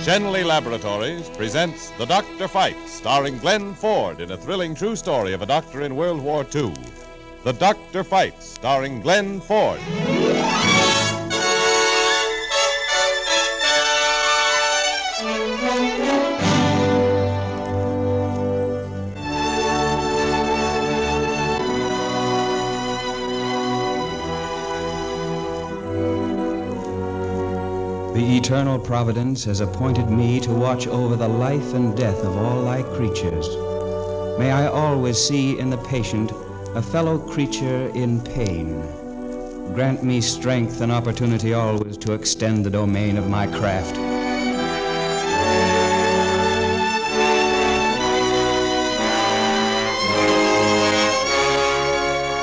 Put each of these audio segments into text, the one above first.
Shenley Laboratories presents The Doctor Fights, starring Glenn Ford in a thrilling true story of a doctor in World War II. The Doctor Fights, starring Glenn Ford. The eternal providence has appointed me to watch over the life and death of all thy creatures. May I always see in the patient a fellow creature in pain. Grant me strength and opportunity always to extend the domain of my craft.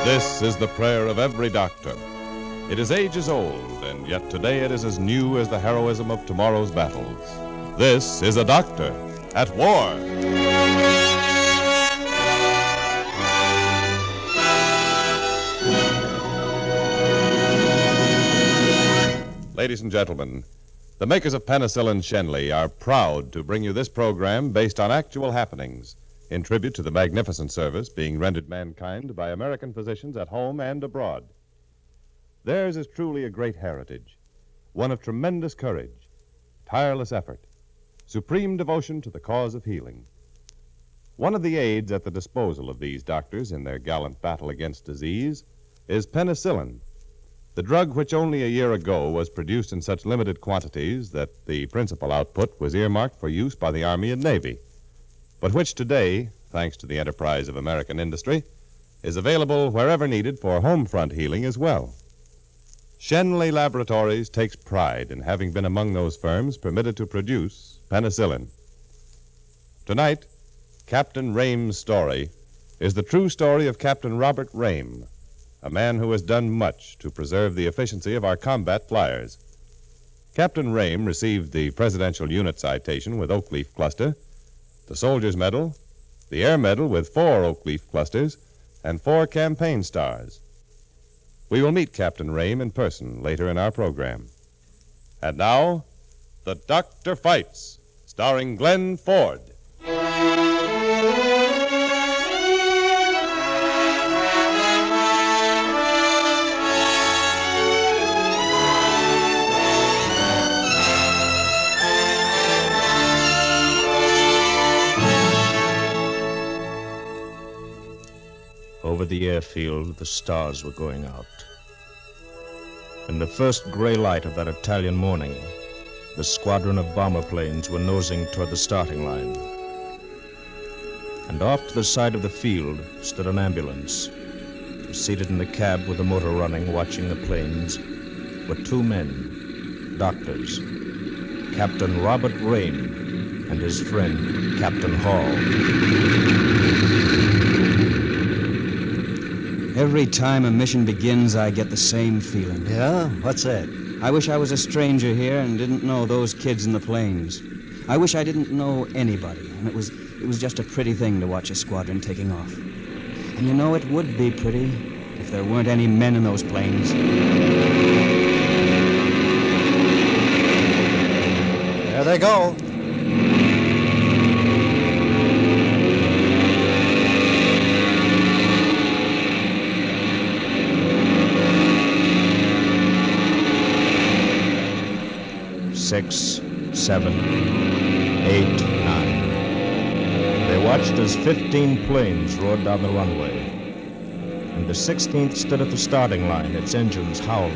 This is the prayer of every doctor. It is ages old, and yet today it is as new as the heroism of tomorrow's battles. This is a doctor at war. Ladies and gentlemen, the makers of penicillin Shenley are proud to bring you this program based on actual happenings, in tribute to the magnificent service being rendered mankind by American physicians at home and abroad. Theirs is truly a great heritage, one of tremendous courage, tireless effort, supreme devotion to the cause of healing. One of the aids at the disposal of these doctors in their gallant battle against disease is penicillin, the drug which only a year ago was produced in such limited quantities that the principal output was earmarked for use by the Army and Navy, but which today, thanks to the enterprise of American industry, is available wherever needed for home front healing as well. Shenley Laboratories takes pride in having been among those firms permitted to produce penicillin. Tonight, Captain Rayme's story is the true story of Captain Robert Rayme, a man who has done much to preserve the efficiency of our combat flyers. Captain Rayme received the Presidential Unit Citation with Oak Leaf Cluster, the Soldier's Medal, the Air Medal with 4 Oak Leaf Clusters, and 4 Campaign Stars. We will meet Captain Rayme in person later in our program. And now, The Doctor Fights, starring Glenn Ford. Over the airfield, the stars were going out. In the first gray light of that Italian morning, the squadron of bomber planes were nosing toward the starting line. And off to the side of the field stood an ambulance. Seated in the cab with the motor running, watching the planes, were 2 men, doctors, Captain Robert Rayme and his friend, Captain Hall. Every time a mission begins, I get the same feeling. Yeah? What's that? I wish I was a stranger here and didn't know those kids in the planes. I wish I didn't know anybody, and it was just a pretty thing to watch a squadron taking off. And you know, it would be pretty if there weren't any men in those planes. There they go. Six, 7, 8, 9. They watched as 15 planes roared down the runway, and the 16th stood at the starting line, its engines howling.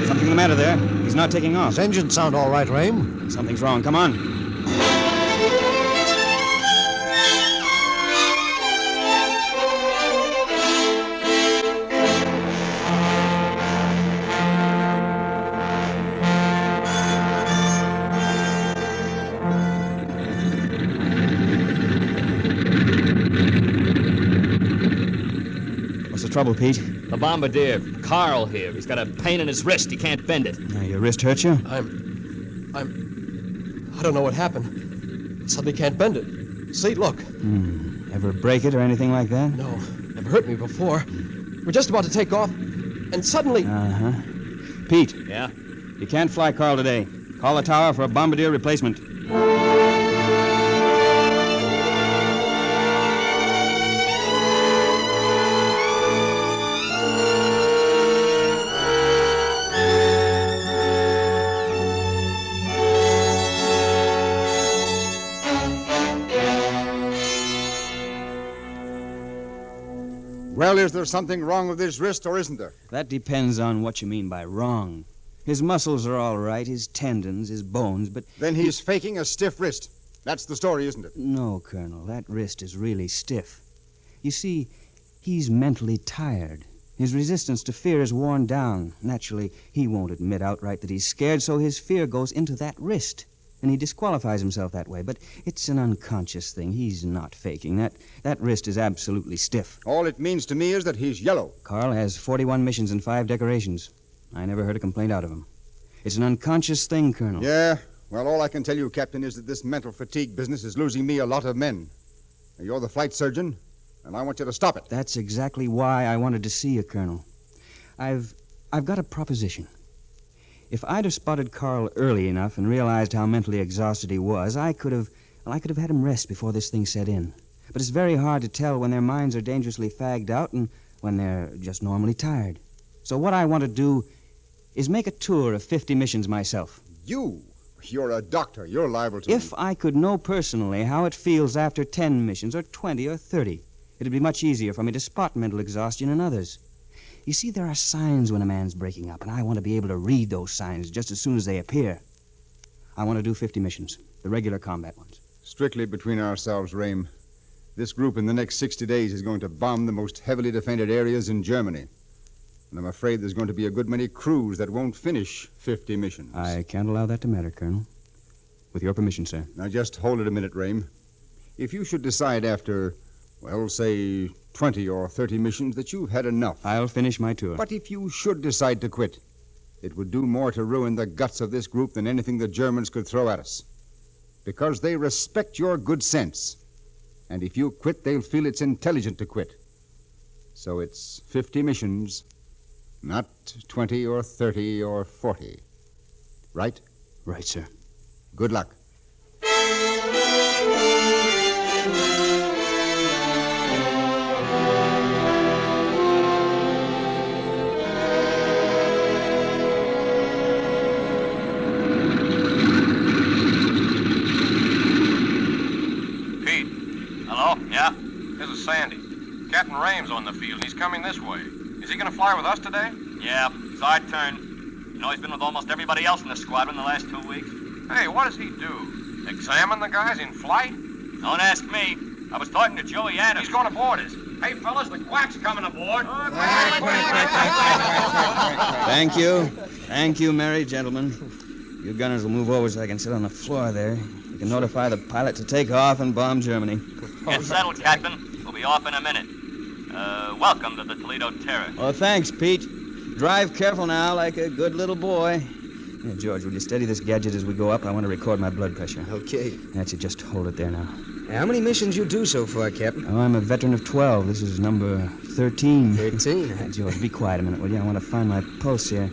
Something the matter there? He's not taking off. His engines sound all right, Rayme. Something's wrong. Come on. Trouble, Pete? The bombardier, Carl here. He's got a pain in his wrist. He can't bend it. Your wrist hurt you? I don't know what happened. Suddenly can't bend it. See, look. Ever break it or anything like that? No, never hurt me before. We're just about to take off, and suddenly... Pete, Yeah? you can't fly Carl today. Call the tower for a bombardier replacement. Well, is there something wrong with his wrist, or isn't there? That depends on what you mean by wrong. His muscles are all right, his tendons, his bones, but... Then he's faking a stiff wrist. That's the story, isn't it? No, Colonel, that wrist is really stiff. You see, he's mentally tired. His resistance to fear is worn down. Naturally, he won't admit outright that he's scared, so his fear goes into that wrist. And he disqualifies himself that way. But it's an unconscious thing. He's not faking. That wrist is absolutely stiff. All it means to me is that he's yellow. Carl has 41 missions and 5 decorations. I never heard a complaint out of him. It's an unconscious thing, Colonel. Yeah? Well, all I can tell you, Captain, is that this mental fatigue business is losing me a lot of men. You're the flight surgeon, and I want you to stop it. That's exactly why I wanted to see you, Colonel. I've got a proposition. If I'd have spotted Carl early enough and realized how mentally exhausted he was, I could have had him rest before this thing set in. But it's very hard to tell when their minds are dangerously fagged out and when they're just normally tired. So what I want to do is make a tour of 50 missions myself. You're a doctor. You're liable to... If I could know personally how it feels after 10 missions, or 20, or 30, it'd be much easier for me to spot mental exhaustion in others. You see, there are signs when a man's breaking up, and I want to be able to read those signs just as soon as they appear. I want to do 50 missions, the regular combat ones. Strictly between ourselves, Rayme. This group in the next 60 days is going to bomb the most heavily defended areas in Germany. And I'm afraid there's going to be a good many crews that won't finish 50 missions. I can't allow that to matter, Colonel. With your permission, sir. Now, just hold it a minute, Rayme. If you should decide after, well, say 20 or 30 missions that you've had enough... I'll finish my tour. But if you should decide to quit, it would do more to ruin the guts of this group than anything the Germans could throw at us. Because they respect your good sense. And if you quit, they'll feel it's intelligent to quit. So it's 50 missions, not 20 or 30 or 40. Right? Right, sir. Good luck. Yeah? This is Sandy. Captain Rayme's on the field, and he's coming this way. Is he going to fly with us today? Yeah, it's our turn. You know, he's been with almost everybody else in the squadron the last 2 weeks. Hey, what does he do? Examine the guys in flight? Don't ask me. I was talking to Joey Adams. He's going aboard us. Hey, fellas, the quack's coming aboard. Thank you. Thank you, merry gentlemen. You gunners will move over so I can sit on the floor there. You can notify the pilot to take off and bomb Germany. Get settled, Captain. We'll be off in a minute. Welcome to the Toledo Terror. Oh, thanks, Pete. Drive careful now, like a good little boy. Here, George, will you steady this gadget as we go up? I want to record my blood pressure. Okay. That's it. Just hold it there now. How many missions you do so far, Captain? Oh, I'm a veteran of 12. This is number 13. 13? George, be quiet a minute, will you? I want to find my pulse here.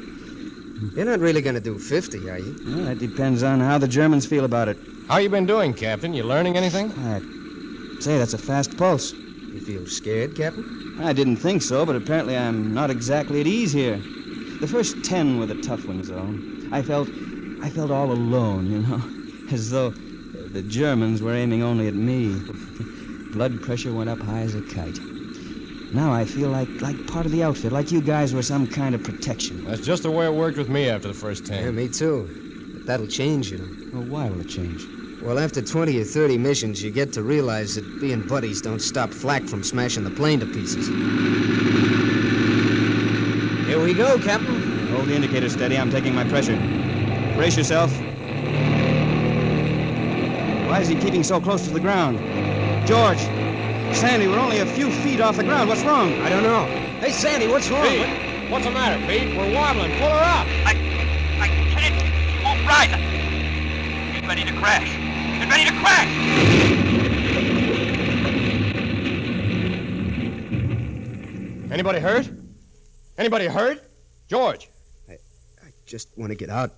You're not really going to do 50, are you? Well, that depends on how the Germans feel about it. How you been doing, Captain? You learning anything? I'd say that's a fast pulse. You feel scared, Captain? I didn't think so, but apparently I'm not exactly at ease here. The first 10 were the tough ones, though. I felt all alone, you know, as though the Germans were aiming only at me. Blood pressure went up high as a kite. Now I feel like part of the outfit, like you guys were some kind of protection. That's just the way it worked with me after the first 10. Yeah, me too. But that'll change, you know. Well, why will it change? Well, after 20 or 30 missions, you get to realize that being buddies don't stop flak from smashing the plane to pieces. Here we go, Captain. Hold the indicator steady. I'm taking my pressure. Brace yourself. Why is he keeping so close to the ground? George! Sandy, we're only a few feet off the ground. What's wrong? I don't know. Hey, Sandy, what's wrong? Pete, what's the matter, Pete? We're wobbling. Pull her up. I can't. She won't rise. Get ready to crash. Get ready to crash! Anybody hurt? Anybody hurt? George. I just want to get out.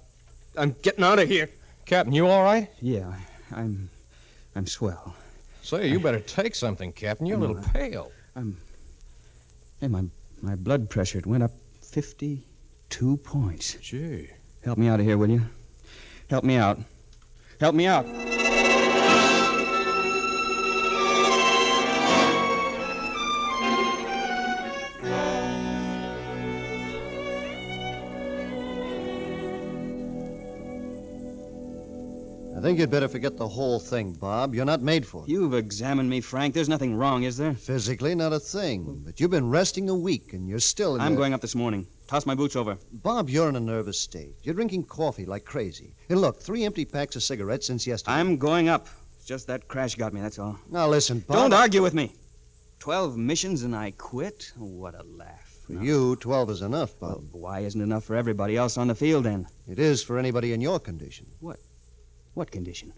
I'm getting out of here. Captain, you all right? Yeah, I'm swell. Say, you better take something, Captain. You're a little pale. Hey, my blood pressure, it went up 52 points. Gee. Help me out of here, will you? Help me out. Help me out. I think you'd better forget the whole thing, Bob. You're not made for it. You've examined me, Frank. There's nothing wrong, is there? Physically, not a thing. But you've been resting a week, and you're still in I'm going up this morning. Toss my boots over. Bob, you're in a nervous state. You're drinking coffee like crazy. Hey, look, 3 empty packs of cigarettes since yesterday. I'm going up. It's just that crash got me, that's all. Now, listen, Bob. Don't argue with me. 12 missions and I quit? Oh, what a laugh. For you, 12 is enough, Bob. Well, why isn't enough for everybody else on the field, then? It is for anybody in your condition. What condition?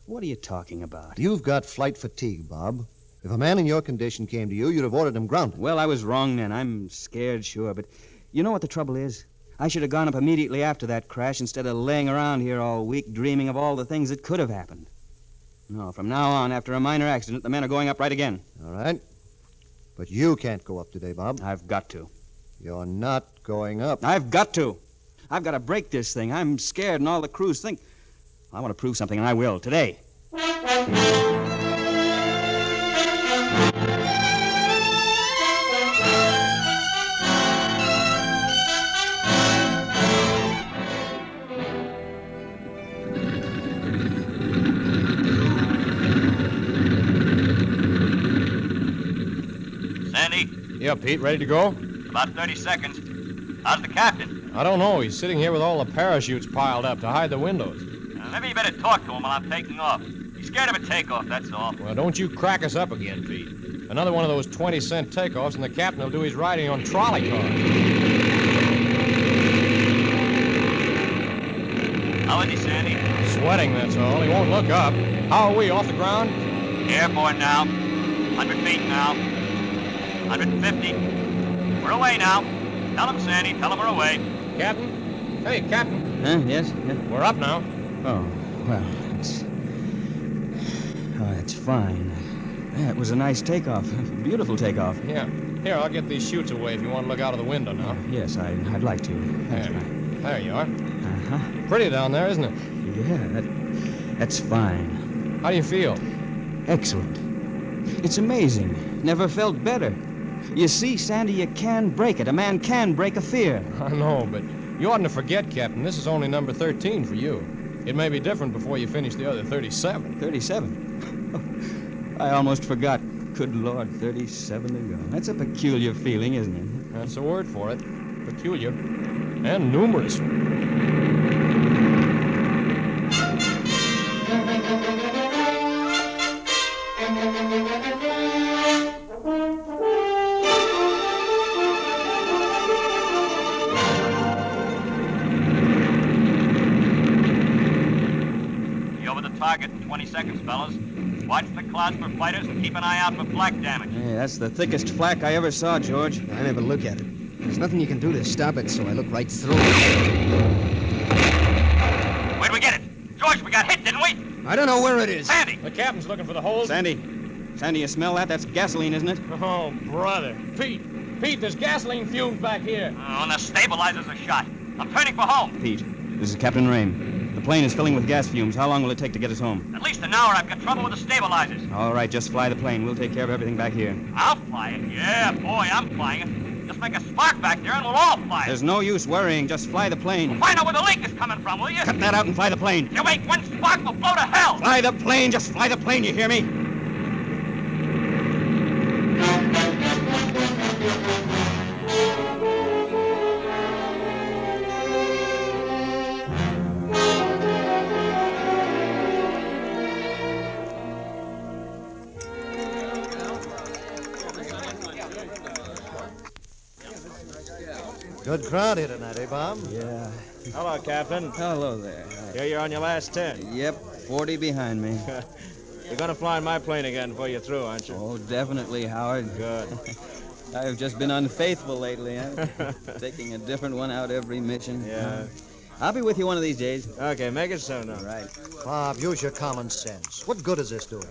What are you talking about? You've got flight fatigue, Bob. If a man in your condition came to you, you'd have ordered him grounded. Well, I was wrong then. I'm scared, sure, but you know what the trouble is? I should have gone up immediately after that crash instead of laying around here all week dreaming of all the things that could have happened. No, from now on, after a minor accident, the men are going up right again. All right. But you can't go up today, Bob. I've got to. You're not going up. I've got to. I've got to break this thing. I'm scared, and all the crews think... I want to prove something, and I will, today. Sandy, Yeah, Pete, ready to go? about 30 seconds. How's the captain? I don't know. He's sitting here with all the parachutes piled up to hide the windows. Maybe you better talk to him while I'm taking off. He's scared of a takeoff, that's all. Well, don't you crack us up again, Pete. Another one of those 20-cent takeoffs, and the captain will do his riding on trolley cars. How is he, Sandy? Sweating, that's all. He won't look up. How are we, off the ground? Airborne now. 100 feet now. 150. We're away now. Tell him, Sandy. Tell him we're away. Captain? Hey, Captain. Huh? Yes? Yeah. We're up now. Oh, well, it's fine. Yeah, it was a nice takeoff. Beautiful takeoff. Yeah. Here, I'll get these chutes away if you want to look out of the window now. Yes, I'd like to. Thanks, There. Frank. There you are. Uh-huh. Pretty down there, isn't it? Yeah, that's fine. How do you feel? Excellent. It's amazing. Never felt better. You see, Sandy, you can break it. A man can break a fear. I know, but you oughtn't to forget, Captain. This is only number 13 for you. It may be different before you finish the other 37. 37? I almost forgot. Good Lord, 37 to go. That's a peculiar feeling, isn't it? That's the word for it. Peculiar. And numerous. Target in 20 seconds, fellas. Watch the clouds for fighters and keep an eye out for flak damage. Hey, that's the thickest flak I ever saw, George. I never look at it. There's nothing you can do to stop it, so I look right through it. Where'd we get it? George, we got hit, didn't we? I don't know where it is. Sandy! The captain's looking for the holes. Sandy, you smell that? That's gasoline, isn't it? Oh, brother. Pete, there's gasoline fumes back here. And the stabilizers are shot. I'm turning for home. Pete, this is Captain Rayme. The plane is filling with gas fumes. How long will it take to get us home? At least an hour. I've got trouble with the stabilizers. All right, just fly the plane. We'll take care of everything back here. I'll fly it. Yeah, boy, I'm flying it. Just make a spark back there and we'll all fly it. There's no use worrying. Just fly the plane. Find out where the leak is coming from, will you? Cut that out and fly the plane. You make one spark, we'll blow to hell. Fly the plane. Just fly the plane, you hear me? Good crowd here tonight, eh, Bob? Yeah. Hello, Captain. Hello there. Here you're on your last 10. Yep, 40 behind me. You're gonna fly in my plane again before you're through, aren't you? Oh, definitely, Howard. Good. I've just been unfaithful lately, taking a different one out every mission. Yeah. I'll be with you one of these days. Okay, make it so now. Right. Bob, use your common sense. What good is this doing?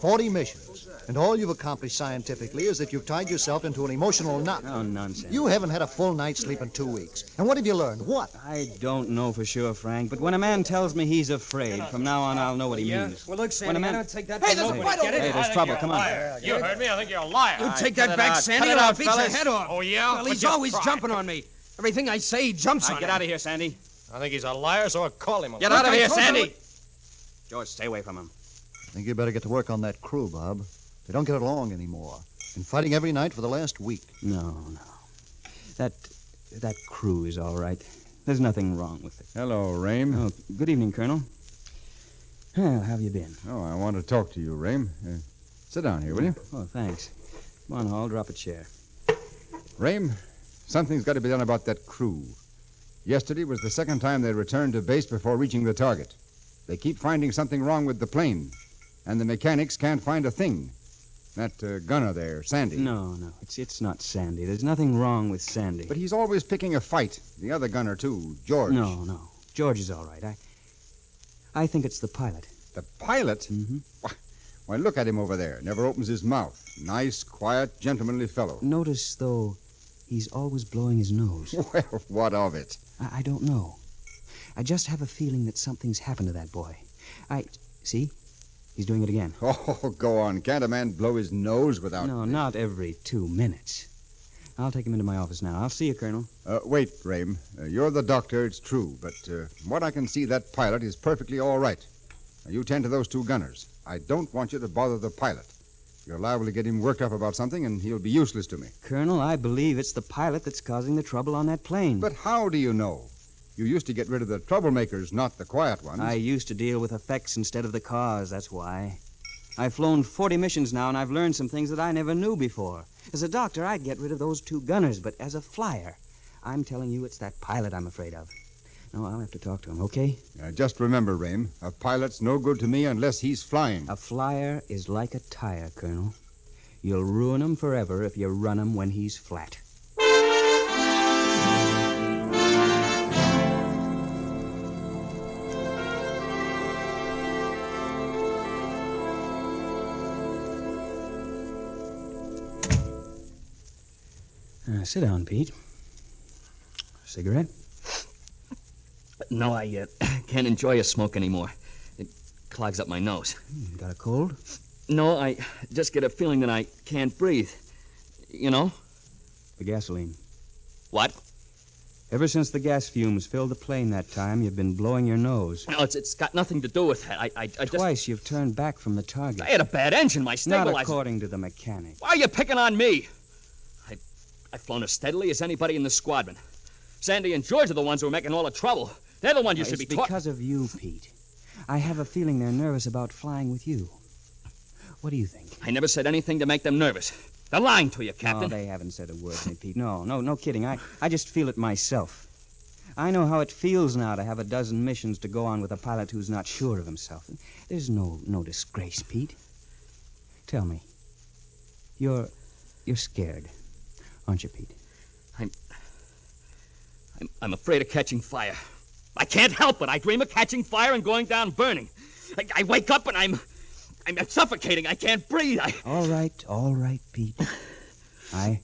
40 missions. And all you've accomplished scientifically is that you've tied yourself into an emotional knot. Oh, nonsense. You haven't had a full night's sleep in 2 weeks. And what have you learned? What? I don't know for sure, Frank, but when a man tells me he's afraid, from now on I'll know what he means. Well, look, Sandy, When a man- I don't take that Hey, for there's a nobody. fight over Get it? Hey, there's trouble. Come on. You heard me. I think you're a liar. You take that back, Sandy, or I'll beat your head off. Oh, yeah? Well, he's But you always tried. jumping on me. Everything I say, he jumps on Get it. out of here, Sandy. I think he's a liar, so I call him a Get liar. out of I here, told you Sandy. George, stay away from him. I think you better get to work on that crew, Bob. They don't get along anymore. Been fighting every night for the last week. No. That crew is all right. There's nothing wrong with it. Hello, Rayme. Oh, good evening, Colonel. Well, how have you been? Oh, I want to talk to you, Rayme. Sit down here, will you? Oh, thanks. Come on, Hall, drop a chair. Rayme, something's got to be done about that crew. Yesterday was the second time they returned to base before reaching the target. They keep finding something wrong with the plane, and the mechanics can't find a thing. That gunner there, Sandy. No, it's not Sandy. There's nothing wrong with Sandy. But he's always picking a fight. The other gunner, too, George. No. George is all right. I think it's the pilot. The pilot? Mm-hmm. Why, look at him over there. Never opens his mouth. Nice, quiet, gentlemanly fellow. Notice, though, he's always blowing his nose. Well, what of it? I don't know. I just have a feeling that something's happened to that boy. See? He's doing it again. Oh, go on. Can't a man blow his nose without... No, not every 2 minutes. I'll take him into my office now. I'll see you, Colonel. Wait, Rayme. You're the doctor, it's true, but from what I can see, that pilot is perfectly all right. Now, you tend to those 2 gunners. I don't want you to bother the pilot. You're liable to get him worked up about something, and he'll be useless to me. Colonel, I believe it's the pilot that's causing the trouble on that plane. But how do you know? You used to get rid of the troublemakers, not the quiet ones. I used to deal with effects instead of the cause, that's why. I've flown 40 missions now, and I've learned some things that I never knew before. As a doctor, I'd get rid of those 2 gunners, but as a flyer, I'm telling you it's that pilot I'm afraid of. No, I'll have to talk to him, okay? Just remember, Rayme, a pilot's no good to me unless he's flying. A flyer is like a tire, Colonel. You'll ruin him forever if you run him when he's flat. Sit down, Pete. Cigarette? No, I can't enjoy a smoke anymore. It clogs up my nose. Got a cold? No, I just get a feeling that I can't breathe. You know? The gasoline. What? Ever since the gas fumes filled the plane that time, you've been blowing your nose. No, it's got nothing to do with that. I just... Twice you've turned back from the target. I had a bad engine. My stabilizer... Not according to the mechanic. Why are you picking on me? I've flown as steadily as anybody in the squadron. Sandy and George are the ones who are making all the trouble. They're the ones you should be talking... It's because of you, Pete. I have a feeling they're nervous about flying with you. What do you think? I never said anything to make them nervous. They're lying to you, Captain. No, they haven't said a word to me, Pete. No kidding. I just feel it myself. I know how it feels now to have a dozen missions to go on with a pilot who's not sure of himself. There's no disgrace, Pete. Tell me. You're scared, aren't you, Pete? I'm afraid of catching fire. I can't help it. I dream of catching fire and going down burning. I wake up and I'm suffocating. I can't breathe. All right, Pete. I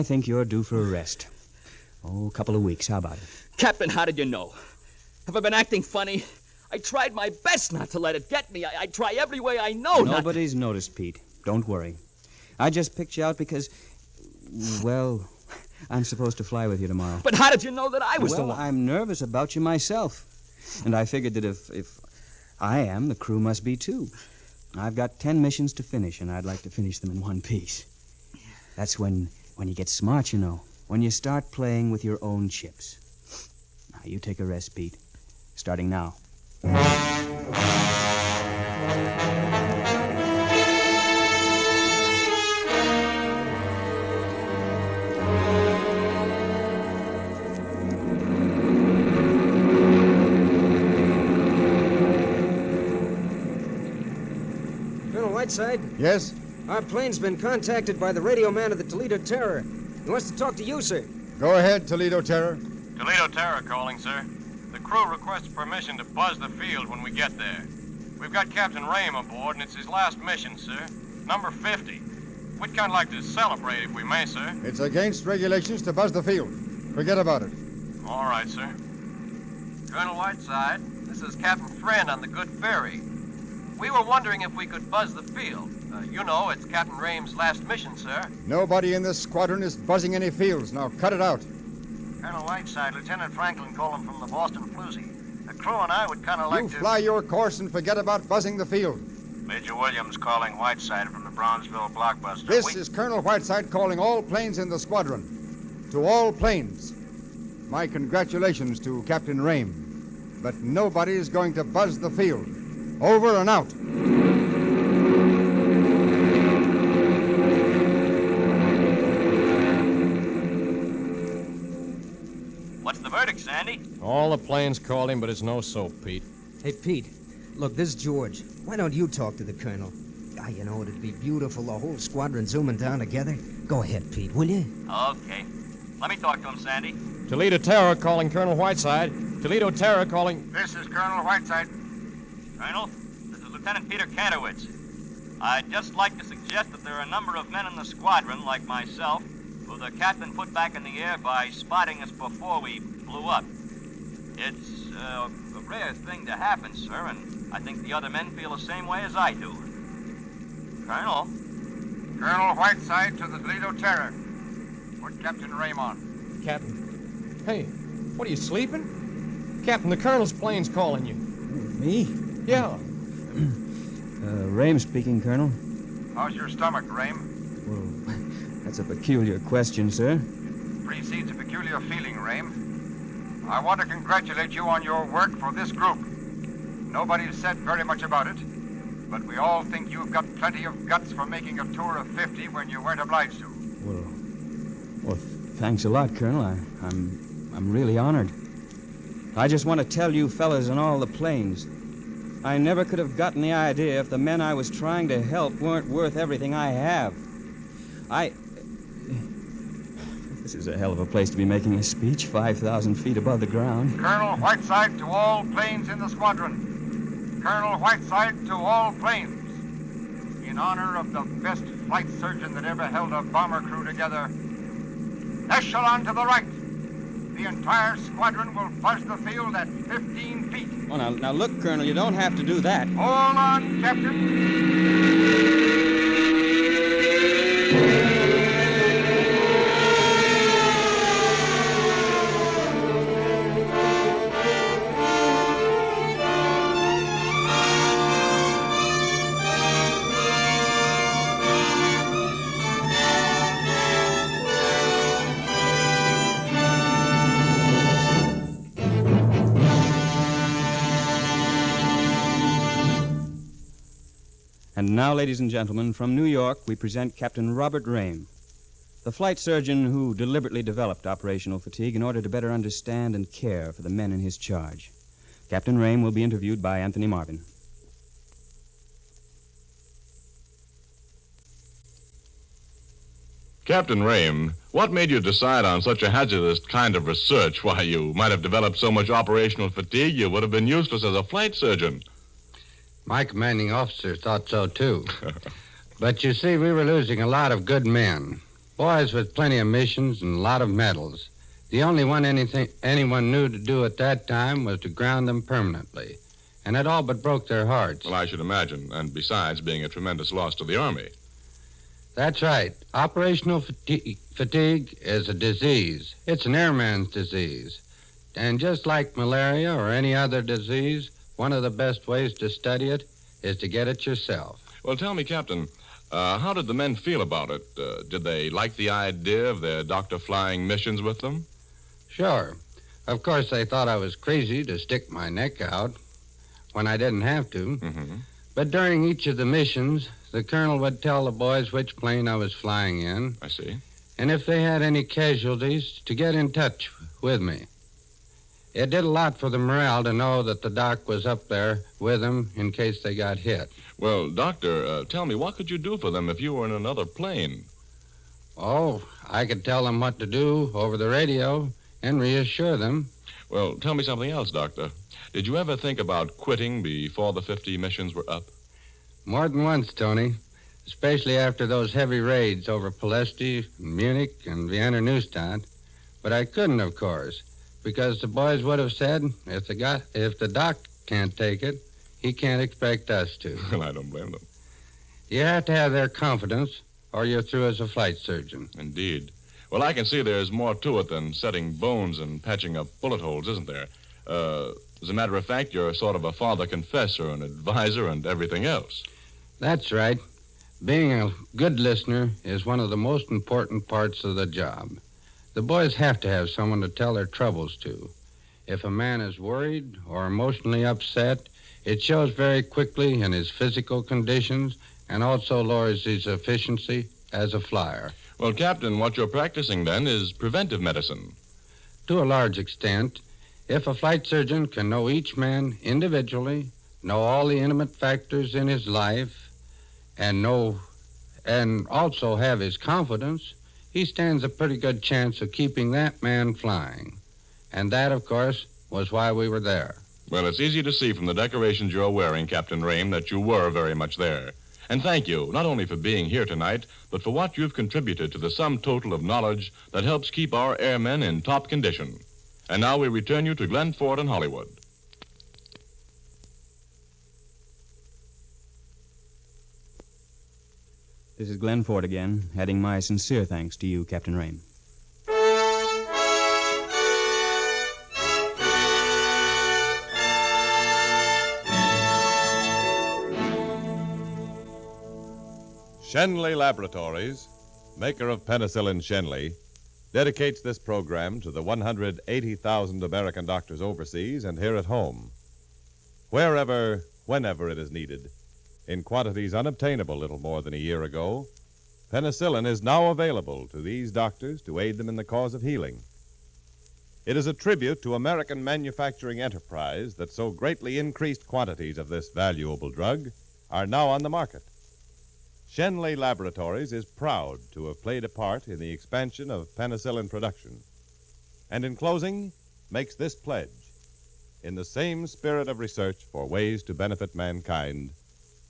think you're due for a rest. Oh, a couple of weeks. How about it? Captain, how did you know? Have I been acting funny? I tried my best not to let it get me. I try every way I know. Nobody's noticed, Pete. Don't worry. I just picked you out because, well, I'm supposed to fly with you tomorrow. But how did you know that I was the one? Well, I'm nervous about you myself. And I figured that if I am, the crew must be too. I've got 10 missions to finish, and I'd like to finish them in one piece. That's when you get smart, you know. When you start playing with your own chips. Now, you take a rest, Pete. Starting now. Colonel Whiteside? Yes? Our plane's been contacted by the radio man of the Toledo Terror. He wants to talk to you, sir. Go ahead, Toledo Terror. Toledo Terror calling, sir. The crew requests permission to buzz the field when we get there. We've got Captain Rayme aboard, and it's his last mission, sir. Number 50. We'd kind of like to celebrate if we may, sir. It's against regulations to buzz the field. Forget about it. All right, sir. Colonel Whiteside, this is Captain Friend on the Good Ferry. We were wondering if we could buzz the field. You know, it's Captain Rayme's last mission, sir. Nobody in this squadron is buzzing any fields. Now cut it out. Colonel Whiteside, Lieutenant Franklin calling from the Boston Floozy. The crew and I would kind of like You to... fly your course and forget about buzzing the field. Major Williams calling Whiteside from the Brownsville Blockbuster. This is Colonel Whiteside calling all planes in the squadron. To all planes. My congratulations to Captain Rayme. But nobody is going to buzz the field. Over and out. What's the verdict, Sandy? All the planes called him, but it's no soap, Pete. Hey, Pete, look, this is George. Why don't you talk to the colonel? You know, it'd be beautiful, the whole squadron zooming down together. Go ahead, Pete, will you? Okay. Let me talk to him, Sandy. Toledo Terror calling Colonel Whiteside. Toledo Terror calling... This is Colonel Whiteside. Colonel, this is Lieutenant Peter Kanowitz. I'd just like to suggest that there are a number of men in the squadron, like myself, who the captain put back in the air by spotting us before we blew up. It's a rare thing to happen, sir, and I think the other men feel the same way as I do. Colonel? Colonel Whiteside to the Toledo Terror. Put Captain Rayme on. Captain. Hey, what are you, sleeping? Captain, the colonel's plane's calling you. Me? Yeah. Rayme speaking, Colonel. How's your stomach, Rayme? Well, that's a peculiar question, sir. Precedes a peculiar feeling, Rayme. I want to congratulate you on your work for this group. Nobody's said very much about it, but we all think you've got plenty of guts for making a tour of 50 when you weren't obliged to. Well, thanks a lot, Colonel. I'm really honored. I just want to tell you fellas on all the planes, I never could have gotten the idea if the men I was trying to help weren't worth everything I have. This is a hell of a place to be making a speech, 5,000 feet above the ground. Colonel Whiteside to all planes in the squadron. Colonel Whiteside to all planes. In honor of the best flight surgeon that ever held a bomber crew together, echelon to the right. The entire squadron will buzz the field at 15 feet. Oh, now look, Colonel, you don't have to do that. Hold on, Captain. And now, ladies and gentlemen, from New York, we present Captain Robert Rayme, the flight surgeon who deliberately developed operational fatigue in order to better understand and care for the men in his charge. Captain Rayme will be interviewed by Anthony Marvin. Captain Rayme, what made you decide on such a hazardous kind of research? Why, you might have developed so much operational fatigue you would have been useless as a flight surgeon. My commanding officer thought so, too. But you see, we were losing a lot of good men. Boys with plenty of missions and a lot of medals. The only one anyone knew to do at that time was to ground them permanently. And it all but broke their hearts. Well, I should imagine. And besides, being a tremendous loss to the Army. That's right. Operational fatigue is a disease. It's an airman's disease. And just like malaria or any other disease, one of the best ways to study it is to get it yourself. Well, tell me, Captain, how did the men feel about it? Did they like the idea of their doctor flying missions with them? Sure. Of course, they thought I was crazy to stick my neck out when I didn't have to. Mm-hmm. But during each of the missions, the colonel would tell the boys which plane I was flying in. I see. And if they had any casualties, to get in touch with me. It did a lot for the morale to know that the doc was up there with them in case they got hit. Well, Doctor, tell me, what could you do for them if you were in another plane? Oh, I could tell them what to do over the radio and reassure them. Well, tell me something else, Doctor. Did you ever think about quitting before the 50 missions were up? More than once, Tony. Especially after those heavy raids over Palesti, Munich, and Vienna Neustadt. But I couldn't, of course, because the boys would have said, if the doc can't take it, he can't expect us to. Well, I don't blame them. You have to have their confidence, or you're through as a flight surgeon. Indeed. Well, I can see there's more to it than setting bones and patching up bullet holes, isn't there? As a matter of fact, you're sort of a father confessor, an advisor, and everything else. That's right. Being a good listener is one of the most important parts of the job. The boys have to have someone to tell their troubles to. If a man is worried or emotionally upset, it shows very quickly in his physical conditions and also lowers his efficiency as a flyer. Well, Captain, what you're practicing then is preventive medicine. To a large extent, if a flight surgeon can know each man individually, know all the intimate factors in his life, and also have his confidence, he stands a pretty good chance of keeping that man flying. And that, of course, was why we were there. Well, it's easy to see from the decorations you're wearing, Captain Rayme, that you were very much there. And thank you, not only for being here tonight, but for what you've contributed to the sum total of knowledge that helps keep our airmen in top condition. And now we return you to Glen Ford and Hollywood. This is Glen Ford again, adding my sincere thanks to you, Captain Rayme. Shenley Laboratories, maker of penicillin Shenley, dedicates this program to the 180,000 American doctors overseas and here at home. Wherever, whenever it is needed, in quantities unobtainable little more than a year ago, penicillin is now available to these doctors to aid them in the cause of healing. It is a tribute to American manufacturing enterprise that so greatly increased quantities of this valuable drug are now on the market. Shenley Laboratories is proud to have played a part in the expansion of penicillin production, and in closing makes this pledge. In the same spirit of research for ways to benefit mankind,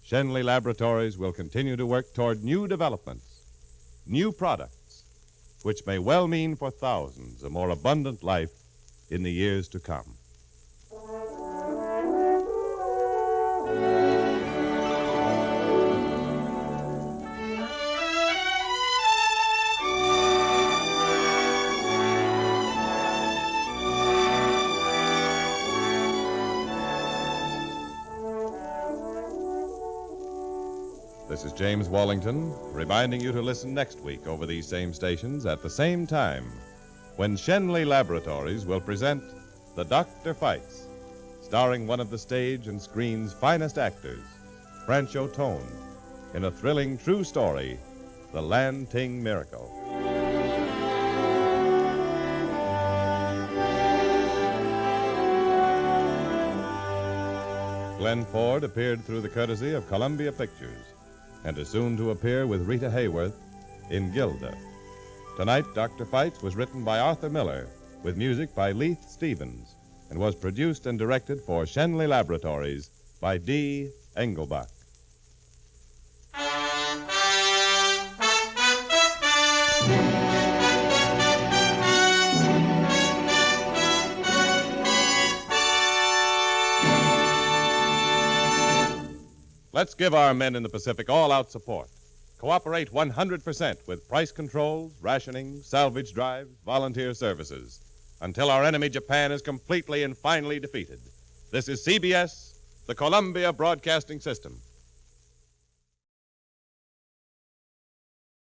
Shenley Laboratories will continue to work toward new developments, new products, which may well mean for thousands a more abundant life in the years to come. This is James Wallington, reminding you to listen next week over these same stations at the same time, when Shenley Laboratories will present The Doctor Fights, starring one of the stage and screen's finest actors, Francho Tone, in a thrilling true story, The Lan Ting Miracle. Glen Ford appeared through the courtesy of Columbia Pictures, and is soon to appear with Rita Hayworth in Gilda. Tonight, Dr. Fights was written by Arthur Miller, with music by Leith Stevens, and was produced and directed for Shenley Laboratories by D. Engelbach. Let's give our men in the Pacific all-out support. Cooperate 100% with price controls, rationing, salvage drives, volunteer services, until our enemy Japan is completely and finally defeated. This is CBS, the Columbia Broadcasting System.